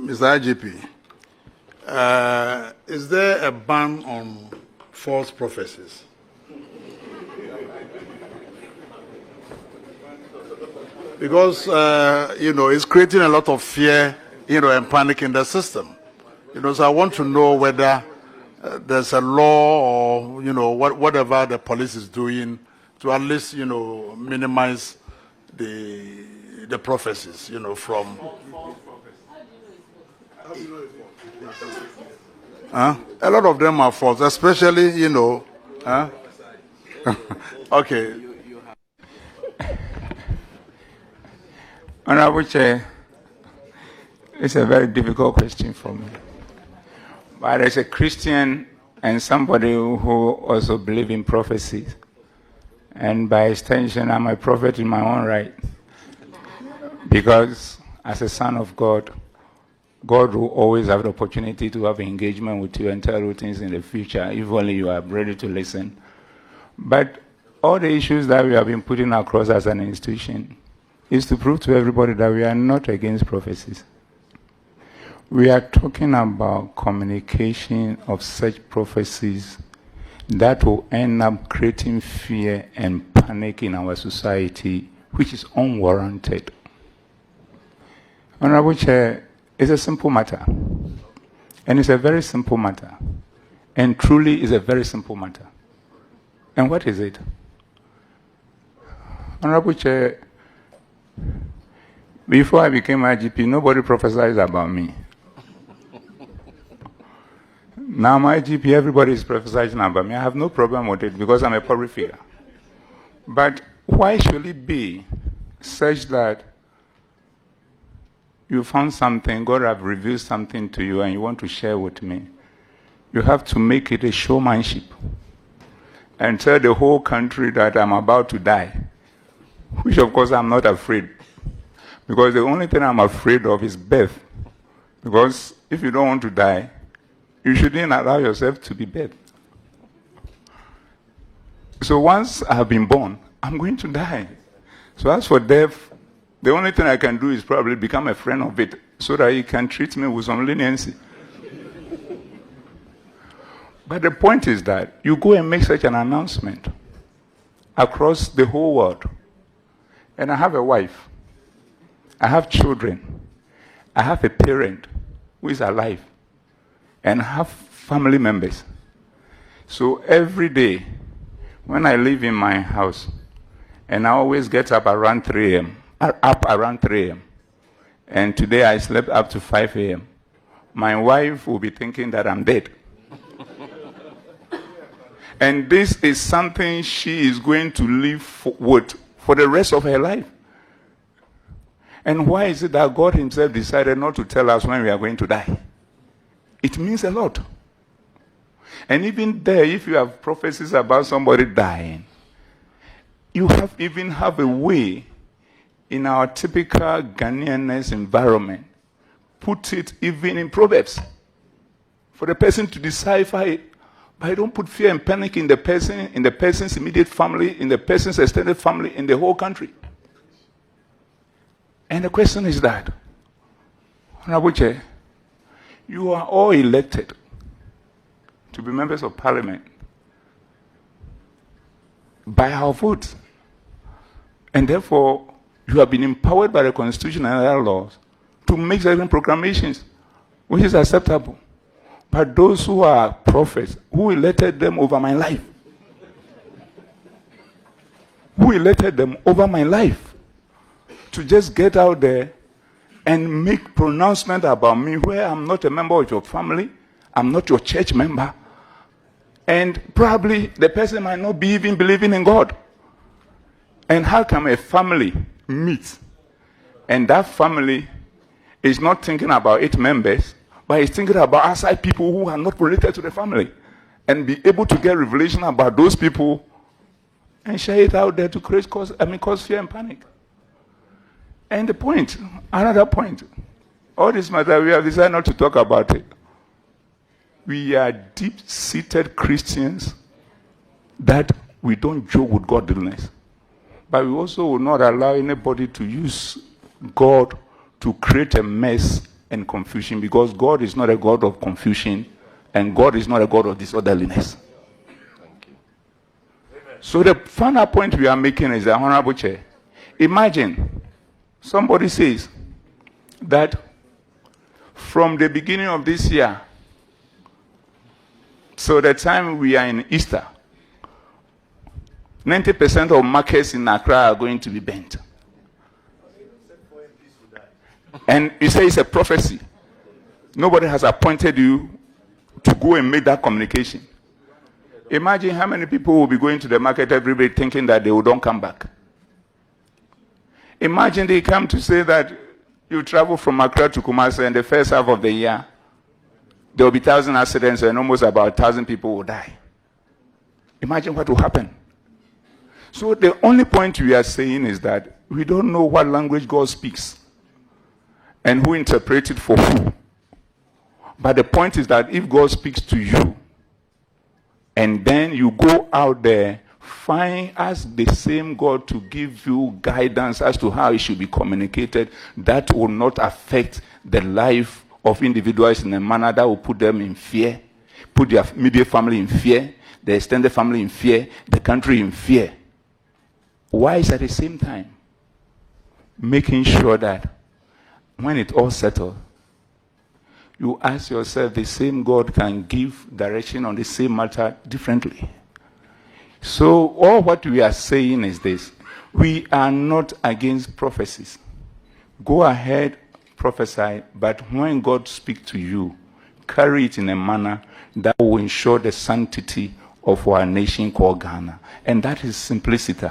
Mr. IGP, is there a ban on false prophecies? Because, it's creating a lot of fear, and panic in the system. So I want to know whether there's a law or, whatever the police is doing to at least, minimize the prophecies, from... A lot of them are false, especially, Okay. Honorable Chair, it's a very difficult question for me. But as a Christian and somebody who also believes in prophecies, and by extension, I'm a prophet in my own right, because as a son of God, God will always have the opportunity to have engagement with you and tell you things in the future, if only you are ready to listen. But all the issues that we have been putting across as an institution is to prove to everybody that we are not against prophecies. We are talking about communication of such prophecies that will end up creating fear and panic in our society, which is unwarranted. Honorable Chair, it's a simple matter. And it's a very simple matter. And truly is a very simple matter. And what is it? Honorable Chair, before I became IGP, nobody prophesied about me. Now my IGP, everybody is prophesying about me. I have no problem with it because I'm a public figure. But why should it be such that you found something, God have revealed something to you and you want to share with me? You have to make it a showmanship and tell the whole country that I'm about to die, which of course I'm not afraid. Because the only thing I'm afraid of is death. Because if you don't want to die, you shouldn't allow yourself to be dead. So once I have been born, I'm going to die. So as for death, the only thing I can do is probably become a friend of it so that he can treat me with some leniency. But the point is that you go and make such an announcement across the whole world. And I have a wife. I have children. I have a parent who is alive. And I have family members. So every day, when I live in my house, and I always get up around 3 a.m., and today I slept up to 5 a.m., my wife will be thinking that I'm dead. And this is something she is going to live with for the rest of her life. And why is it that God himself decided not to tell us when we are going to die? It means a lot. And even there, if you have prophecies about somebody dying, you even have a way in our typical Ghanaianness environment, put it even in Proverbs, for the person to decipher it. But I don't put fear and panic in the person's immediate family, in the person's extended family, in the whole country. And the question is that, Honorable Chair, you are all elected to be members of parliament by our votes. And therefore, you have been empowered by the Constitution and other laws to make certain proclamations, which is acceptable. But those who are prophets, who elected them over my life? Who elected them over my life? To just get out there and make pronouncement about me where I'm not a member of your family, I'm not your church member, and probably the person might not be even believing in God. And how can a family meet and that family is not thinking about its members, but is thinking about outside people who are not related to the family, and be able to get revelation about those people and share it out there to cause fear and panic? And the point, another point, all this matter, we have decided not to talk about it. We are deep-seated Christians that we don't joke with godliness. But we also will not allow anybody to use God to create a mess and confusion, because God is not a God of confusion and God is not a God of disorderliness. So the final point we are making is, the Honorable Chair, imagine somebody says that from the beginning of this year, so the time we are in Easter, 90% of markets in Accra are going to be burnt. And you say it's a prophecy. Nobody has appointed you to go and make that communication. Imagine how many people will be going to the market every day thinking that they will don't come back. Imagine they come to say that you travel from Accra to Kumasi and the first half of the year, there will be 1,000 accidents and almost about 1,000 people will die. Imagine what will happen. So the only point we are saying is that we don't know what language God speaks and who interprets it for who. But the point is that if God speaks to you, and then you go out there, ask the same God to give you guidance as to how it should be communicated, that will not affect the life of individuals in a manner that will put them in fear, put their immediate family in fear, the extended family in fear, the country in fear. Why is at the same time making sure that when it all settles, you ask yourself, the same God can give direction on the same matter differently. So all what we are saying is this: we are not against prophecies. Go ahead, prophesy, but when God speaks to you, carry it in a manner that will ensure the sanctity of our nation called Ghana. And that is simplicity.